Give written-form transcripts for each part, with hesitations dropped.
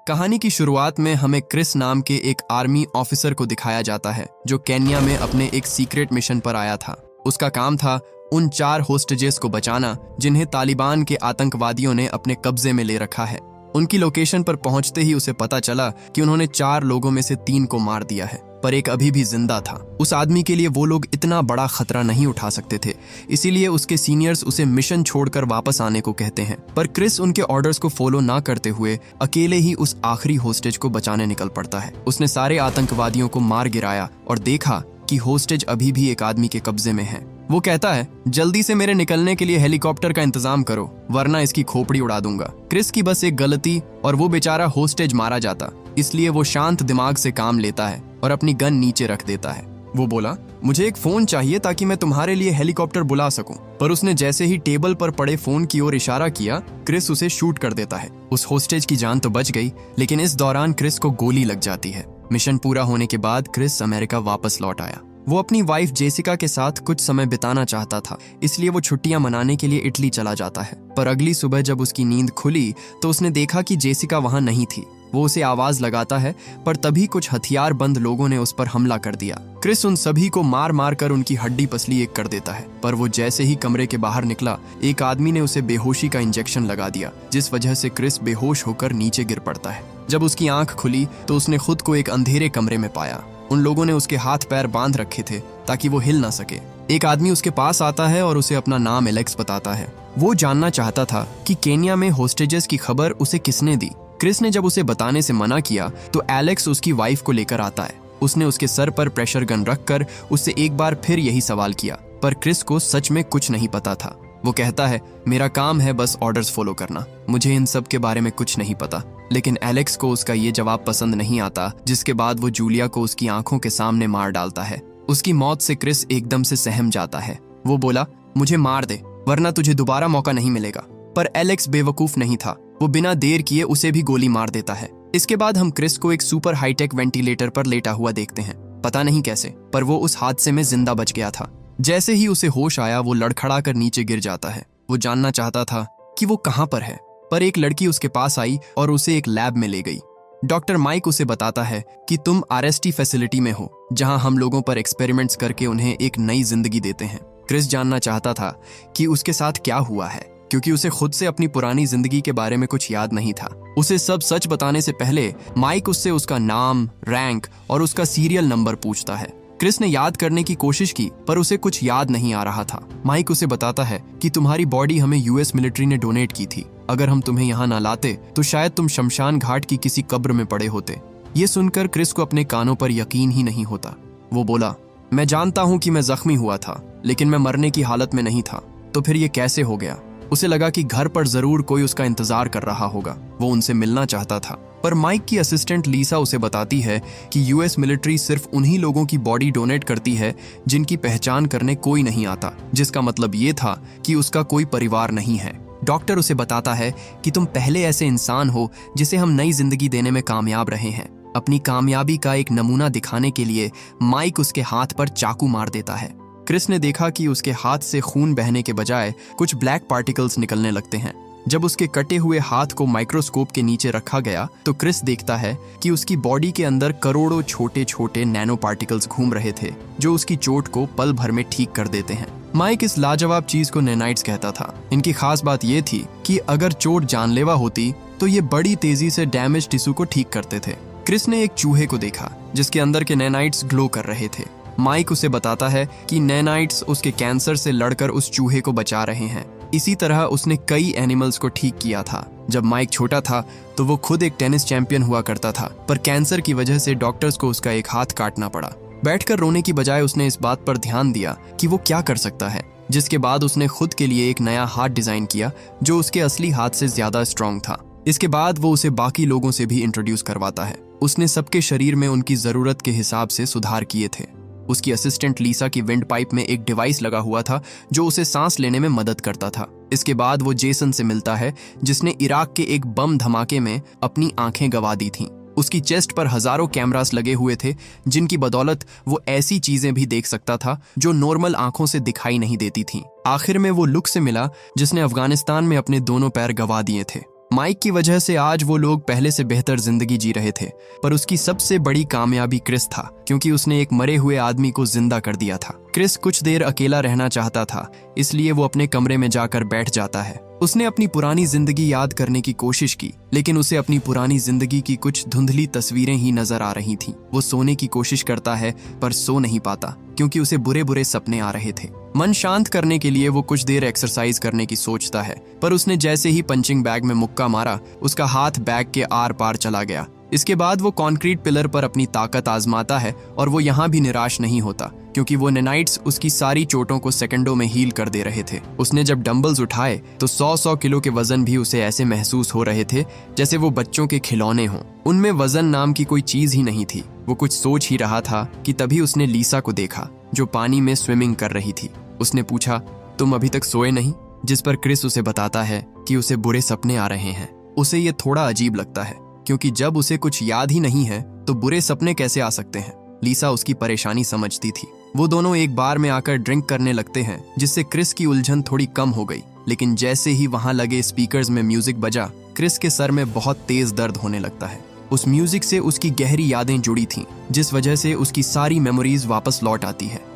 कहानी की शुरुआत में हमें क्रिस नाम के एक आर्मी ऑफिसर को दिखाया जाता है जो केन्या में अपने एक सीक्रेट मिशन पर आया था। उसका काम था उन 4 होस्टेजेस को बचाना जिन्हें तालिबान के आतंकवादियों ने अपने कब्जे में ले रखा है। उनकी लोकेशन पर पहुंचते ही उसे पता चला कि उन्होंने 4 लोगों में से 3 को मार दिया है, पर एक अभी भी जिंदा था। उस आदमी के लिए वो लोग इतना बड़ा खतरा नहीं उठा सकते थे, इसीलिए उसके सीनियर्स उसे मिशन छोड़कर वापस आने को कहते हैं। पर क्रिस उनके ऑर्डर्स को फॉलो ना करते हुए अकेले ही उस आखिरी होस्टेज को बचाने निकल पड़ता है। उसने सारे आतंकवादियों को मार गिराया और देखा कि होस्टेज अभी भी एक आदमी के कब्जे में है। वो कहता है, जल्दी से मेरे निकलने के लिए हेलीकॉप्टर का इंतजाम करो, वरना इसकी खोपड़ी उड़ा दूंगा। क्रिस की बस एक गलती और वो बेचारा होस्टेज मारा जाता, इसलिए वो शांत दिमाग से काम लेता है और अपनी गन नीचे रख देता है। वो बोला, मुझे एक फोन चाहिए ताकि मैं तुम्हारे लिए हेलीकॉप्टर बुला सकूं। पर उसने जैसे ही टेबल पर पड़े फोन की ओर इशारा किया, क्रिस उसे शूट कर देता है। उस होस्टेज की जान तो बच गई, लेकिन इस दौरान क्रिस को गोली लग जाती है। मिशन पूरा होने के बाद क्रिस अमेरिका वापस लौट आया। वो अपनी वाइफ जेसिका के साथ कुछ समय बिताना चाहता था, इसलिए वो छुट्टियां मनाने के लिए इटली चला जाता है। पर अगली सुबह जब उसकी नींद खुली तो उसने देखा कि जेसिका वहां नहीं थी। वो उसे आवाज लगाता है, पर तभी कुछ हथियारबंद लोगों ने उस पर हमला कर दिया। क्रिस उन सभी को मार मार कर उनकी हड्डी पसली एक कर देता है। पर वो जैसे ही कमरे के बाहर निकला, एक आदमी ने उसे बेहोशी का इंजेक्शन लगा दिया, जिस वजह से क्रिस बेहोश होकर नीचे गिर पड़ता है। जब उसकी आंख खुली तो उसने खुद को एक अंधेरे कमरे में पाया। उन लोगों ने उसके हाथ पैर बांध रखे थे ताकि वो हिल ना सके। एक आदमी उसके पास आता है और उसे अपना नाम एलेक्स बताता है। वो जानना चाहता था कि केन्या में होस्टेजेस की खबर उसे किसने दी। क्रिस ने जब उसे बताने से मना किया तो एलेक्स उसकी वाइफ को लेकर आता है। उसने उसके सर पर प्रेशर गन रखकर उससे एक बार फिर यही सवाल किया, पर क्रिस को सच में कुछ नहीं पता था। वो कहता है, मेरा काम है बस ऑर्डर्स फॉलो करना, मुझे इन सब के बारे में कुछ नहीं पता। लेकिन एलेक्स को उसका ये जवाब पसंद नहीं आता, जिसके बाद वो जूलिया को उसकी आंखों के सामने मार डालता है। उसकी मौत से क्रिस एकदम से सहम जाता है। वो बोला, मुझे मार दे, वरना तुझे दोबारा मौका नहीं मिलेगा। पर एलेक्स बेवकूफ नहीं था, वो बिना देर किए उसे भी गोली मार देता है। इसके बाद हम क्रिस को एक सुपर हाईटेक वेंटिलेटर पर लेटा हुआ देखते हैं। पता नहीं कैसे, पर वो उस हादसे में जिंदा बच गया था। जैसे ही उसे होश आया, वो लड़खड़ा कर नीचे गिर जाता है। वो जानना चाहता था कि वो कहां पर है, पर एक लड़की उसके पास आई और उसे एक लैब में ले गई। डॉक्टर माइक उसे बताता है कि तुम आरएसटी फैसिलिटी में हो, जहां हम लोगों पर एक्सपेरिमेंट्स करके उन्हें एक नई जिंदगी देते हैं। क्रिस जानना चाहता था कि उसके साथ क्या हुआ है, क्योंकि उसे खुद से अपनी पुरानी जिंदगी के बारे में कुछ याद नहीं था। उसे सब सच बताने से पहले माइक उससे उसका नाम, रैंक और उसका सीरियल नंबर पूछता है। क्रिस ने याद करने की कोशिश की, पर उसे कुछ याद नहीं आ रहा था। माइक उसे बताता है कि तुम्हारी बॉडी हमें यूएस मिलिट्री ने डोनेट की थी। अगर हम तुम्हें यहाँ ना लाते तो शायद तुम शमशान घाट की किसी कब्र में पड़े होते। ये सुनकर क्रिस को अपने कानों पर यकीन ही नहीं होता। वो बोला, मैं जानता हूँ कि मैं जख्मी हुआ था, लेकिन मैं मरने की हालत में नहीं था। तो फिर ये कैसे हो गया? उसे लगा कि घर पर जरूर कोई उसका इंतजार कर रहा होगा। वो उनसे मिलना चाहता था, पर माइक की असिस्टेंट लीसा उसे बताती है कि यूएस मिलिट्री सिर्फ उन्हीं लोगों की बॉडी डोनेट करती है जिनकी पहचान करने कोई नहीं आता, जिसका मतलब ये था कि उसका कोई परिवार नहीं है। डॉक्टर उसे बताता है कि तुम पहले ऐसे इंसान हो जिसे हम नई जिंदगी देने में कामयाब रहे हैं। अपनी कामयाबी का एक नमूना दिखाने के लिए माइक उसके हाथ पर चाकू मार देता है। क्रिस ने देखा कि उसके हाथ से खून बहने के बजाय कुछ ब्लैक पार्टिकल्स निकलने लगते हैं। जब उसके कटे हुए हाथ को माइक्रोस्कोप के नीचे रखा गया तो क्रिस देखता है कि उसकी बॉडी के अंदर करोड़ों छोटे छोटे नैनो पार्टिकल्स घूम रहे थे, जो उसकी चोट को पल भर में ठीक कर देते हैं। माइक इस लाजवाब चीज को नैनाइट्स कहता था। इनकी खास बात यह थी कि अगर चोट जानलेवा होती तो ये बड़ी तेजी से डैमेज टिश्यू को ठीक करते थे। क्रिस ने एक चूहे को देखा जिसके अंदर के नैनाइट्स ग्लो कर रहे थे। माइक उसे बताता है कि नैनाइट्स उसके कैंसर से लड़कर उस चूहे को बचा रहे हैं। इसी तरह उसने कई एनिमल्स को ठीक किया था। जब माइक छोटा था तो वो खुद एक टेनिस चैंपियन हुआ करता था, पर कैंसर की वजह से डॉक्टर्स को उसका एक हाथ काटना पड़ा। बैठकर रोने की बजाय उसने इस बात पर ध्यान दिया कि वो क्या कर सकता है, जिसके बाद उसने खुद के लिए एक नया हाथ डिजाइन किया जो उसके असली हाथ से ज्यादा स्ट्रॉन्ग था। इसके बाद वो उसे बाकी लोगों से भी इंट्रोड्यूस करवाता है। उसने सबके शरीर में उनकी जरूरत के हिसाब से सुधार किए थे। उसकी असिस्टेंट लीसा की विंड पाइप में एक डिवाइस लगा हुआ था जो उसे सांस लेने में मदद करता था। इसके बाद वो जेसन से मिलता है, जिसने इराक के एक बम धमाके में अपनी आंखें गंवा दी थीं। उसकी चेस्ट पर हजारों कैमरास लगे हुए थे, जिनकी बदौलत वो ऐसी चीजें भी देख सकता था जो नॉर्मल आंखों से दिखाई नहीं देती थीं। आखिर में वो लुक से मिला जिसने अफगानिस्तान में अपने दोनों पैर गंवा दिए थे। माइक की वजह से आज वो लोग पहले से बेहतर जिंदगी जी रहे थे, पर उसकी सबसे बड़ी कामयाबी क्रिस था, क्योंकि उसने एक मरे हुए आदमी को जिंदा कर दिया था। क्रिस कुछ देर अकेला रहना चाहता था, इसलिए वो अपने कमरे में जाकर बैठ जाता है। उसने अपनी पुरानी जिंदगी याद करने की कोशिश की, लेकिन उसे अपनी पुरानी जिंदगी की कुछ धुंधली तस्वीरें ही नजर आ रही थीं। वो सोने की कोशिश करता है पर सो नहीं पाता, क्योंकि उसे बुरे बुरे सपने आ रहे थे। मन शांत करने के लिए वो कुछ देर एक्सरसाइज करने की सोचता है, पर उसने जैसे ही पंचिंग बैग में मुक्का मारा, उसका हाथ बैग के आर पार चला गया। इसके बाद वो कंक्रीट पिलर पर अपनी ताकत आजमाता है और वो यहाँ भी निराश नहीं होता, क्योंकि वो नैनाइट्स उसकी सारी चोटों को सेकंडों में हील कर दे रहे थे। उसने जब डंबल्स उठाए तो 100 किलो के वजन भी उसे ऐसे महसूस हो रहे थे जैसे वो बच्चों के खिलौने हों। उनमें वजन नाम की कोई चीज ही नहीं थी। वो कुछ सोच ही रहा था कि तभी उसने लीसा को देखा, जो पानी में स्विमिंग कर रही थी। उसने पूछा, तुम अभी तक सोए नहीं? जिस पर क्रिस उसे बताता है कि उसे बुरे सपने आ रहे हैं। उसे ये थोड़ा अजीब लगता है, क्योंकि जब उसे कुछ याद ही नहीं है तो बुरे सपने कैसे आ सकते हैं। लीसा उसकी परेशानी समझती थी। वो दोनों एक बार में आकर ड्रिंक करने लगते हैं, जिससे क्रिस की उलझन थोड़ी कम हो गई। लेकिन जैसे ही वहां लगे स्पीकर्स में म्यूजिक बजा, क्रिस के सर में बहुत तेज दर्द होने लगता है। उस म्यूजिक से उसकी गहरी यादें जुड़ी थीं, जिस वजह से उसकी सारी मेमोरीज वापस लौट आती है।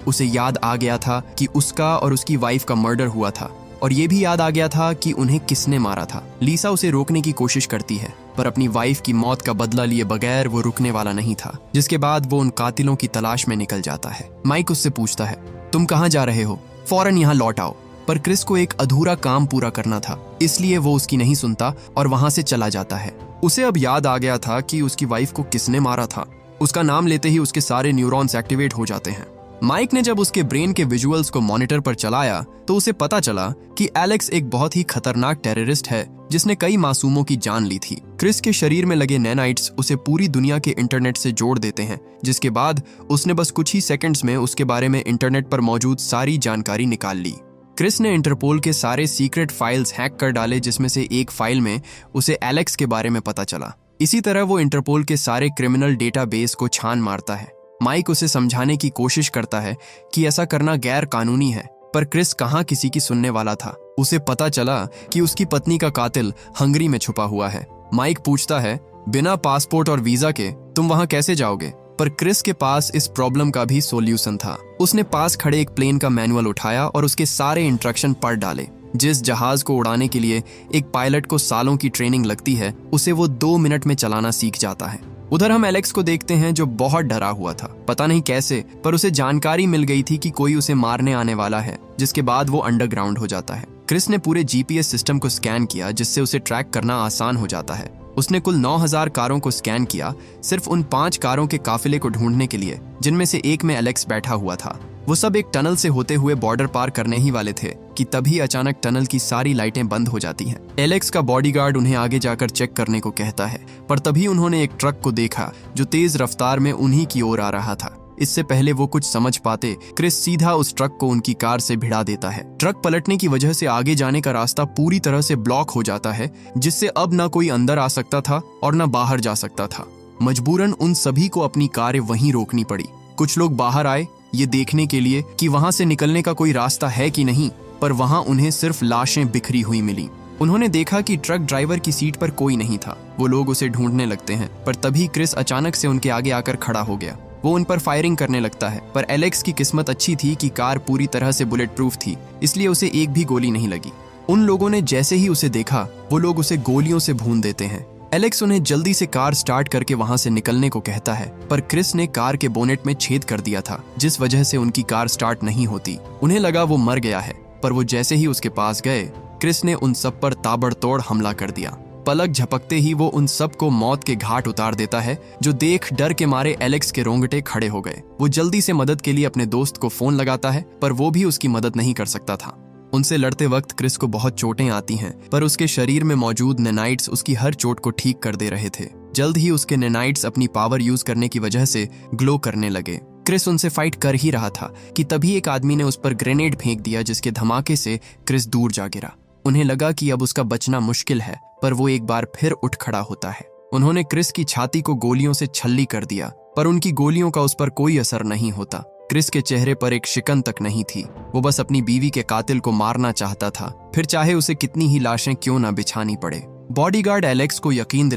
उसे याद आ गया था कि उसका और उसकी वाइफ का मर्डर हुआ था, और ये भी याद आ गया था कि उन्हें किसने मारा था। लीसा उसे रोकने की कोशिश करती है, पर अपनी वाइफ की मौत का बदला लिए बगैर वो रुकने वाला नहीं था। जिसके बाद वो उन कातिलों की तलाश में निकल जाता है। माइक उससे पूछता है, तुम कहाँ जा रहे हो? फौरन यहाँ लौट आओ। पर क्रिस को एक अधूरा काम पूरा करना था, इसलिए वो उसकी नहीं सुनता और वहां से चला जाता है। उसे अब याद आ गया था कि उसकी वाइफ को किसने मारा था। उसका नाम लेते ही उसके सारे न्यूरॉन्स एक्टिवेट हो जाते हैं। माइक ने जब उसके ब्रेन के विजुअल्स को मॉनिटर पर चलाया तो उसे पता चला कि एलेक्स एक बहुत ही खतरनाक टेररिस्ट है, जिसने कई मासूमों की जान ली थी। क्रिस के शरीर में लगे नैनाइट्स उसे पूरी दुनिया के इंटरनेट से जोड़ देते हैं, जिसके बाद उसने बस कुछ ही सेकंड्स में उसके बारे में इंटरनेट पर मौजूद सारी जानकारी निकाल ली। क्रिस ने इंटरपोल के सारे सीक्रेट फाइल्स हैक कर डाले, जिसमें से एक फाइल में उसे एलेक्स के बारे में पता चला। इसी तरह वो इंटरपोल के सारे क्रिमिनल डेटाबेस को छान मारता है। माइक उसे समझाने की कोशिश करता है कि ऐसा करना गैर कानूनी है, पर क्रिस कहाँ किसी की सुनने वाला था। उसे पता चला कि उसकी पत्नी का कातिल हंगरी में छुपा हुआ है। माइक पूछता है, बिना पासपोर्ट और वीजा के तुम वहां कैसे जाओगे? पर क्रिस के पास इस प्रॉब्लम का भी सॉल्यूशन था। उसने पास खड़े एक प्लेन का मैनुअल उठाया और उसके सारे इंस्ट्रक्शन पढ़ डाले। जिस जहाज को उड़ाने के लिए एक पायलट को सालों की ट्रेनिंग लगती है, उसे वो 2 मिनट में चलाना सीख जाता है। उधर हम एलेक्स को देखते हैं, जो बहुत डरा हुआ था। पता नहीं कैसे, पर उसे जानकारी मिल गई थी कि कोई उसे मारने आने वाला है, जिसके बाद वो अंडरग्राउंड हो जाता है। क्रिस ने पूरे जीपीएस सिस्टम को स्कैन किया, जिससे उसे ट्रैक करना आसान हो जाता है। उसने कुल 9000 कारों को स्कैन किया, सिर्फ उन 5 कारों के काफिले को ढूंढने के लिए, जिनमें से एक में एलेक्स बैठा हुआ था। वो सब एक टनल से होते हुए बॉर्डर पार करने ही वाले थे कि तभी अचानक टनल की सारी लाइटें बंद हो जाती हैं। एलेक्स का बॉडीगार्ड उन्हें आगे जाकर चेक करने को कहता है, पर तभी उन्होंने एक ट्रक को देखा जो तेज रफ्तार में उन्हीं की ओर आ रहा था। इससे पहले वो कुछ समझ पाते, क्रिस सीधा उस ट्रक को उनकी कार से भिड़ा देता है। ट्रक पलटने की वजह से आगे जाने का रास्ता पूरी तरह से ब्लॉक हो जाता है, जिससे अब ना कोई अंदर आ सकता था और ना बाहर जा सकता था। मजबूरन उन सभी को अपनी कारें वहीं रोकनी पड़ी। कुछ लोग बाहर आए ये देखने के लिए कि वहां से निकलने का कोई रास्ता है कि नहीं, पर वहां उन्हें सिर्फ लाशें बिखरी हुई मिली। उन्होंने देखा कि ट्रक ड्राइवर की सीट पर कोई नहीं था। वो लोग उसे ढूंढने लगते हैं, पर तभी क्रिस अचानक से उनके आगे आकर खड़ा हो गया। वो उन पर फायरिंग करने लगता है, पर एलेक्स की किस्मत अच्छी थी कि कार पूरी तरह से बुलेट प्रूफ थी, इसलिए उसे एक भी गोली नहीं लगी। उन लोगों ने जैसे ही उसे देखा, वो लोग उसे गोलियों से भून देते हैं। एलेक्स उन्हें जल्दी से कार स्टार्ट करके वहां से निकलने को कहता है, पर क्रिस ने कार के बोनेट में छेद कर दिया था, जिस वजह से उनकी कार स्टार्ट नहीं होती। उन्हें लगा वो मर गया है, पर वो जैसे ही उसके पास गए, क्रिस ने उन सब पर ताबड़तोड़ हमला कर दिया। पलक झपकते ही वो उन सब को मौत के घाट उतार देता है, जो देख डर के मारे एलेक्स के रोंगटे खड़े हो गए। वो जल्दी से मदद के लिए अपने दोस्त को फोन लगाता है, पर वो भी उसकी मदद नहीं कर सकता था। उनसे लड़ते वक्त क्रिस को बहुत चोटें आती हैं, पर उसके शरीर में मौजूद नैनाइट्स उसकी हर चोट को ठीक कर दे रहे थे। जल्द ही उसके नैनाइट्स अपनी पावर यूज करने की वजह से ग्लो करने लगे। क्रिस उनसे फाइट कर ही रहा था कि तभी एक आदमी ने उस पर ग्रेनेड फेंक दिया, जिसके धमाके से क्रिस दूर जा गिरा। उन्हें लगा कि अब उसका बचना मुश्किल है, पर वो एक बार फिर उठ खड़ा होता है। उन्होंने क्रिस की छाती को गोलियों से छल्ली कर दिया, पर उनकी गोलियों का उस पर कोई असर नहीं होता। क्रिस के चेहरे पर एक शिकन तक नहीं थी। वो बस अपनी बीवी के कातिल को मारना चाहता था, फिर चाहे उसे कितनी ही लाशें क्यों ना बिछानी पड़े। बॉडीगार्ड एलेक्स को यकीन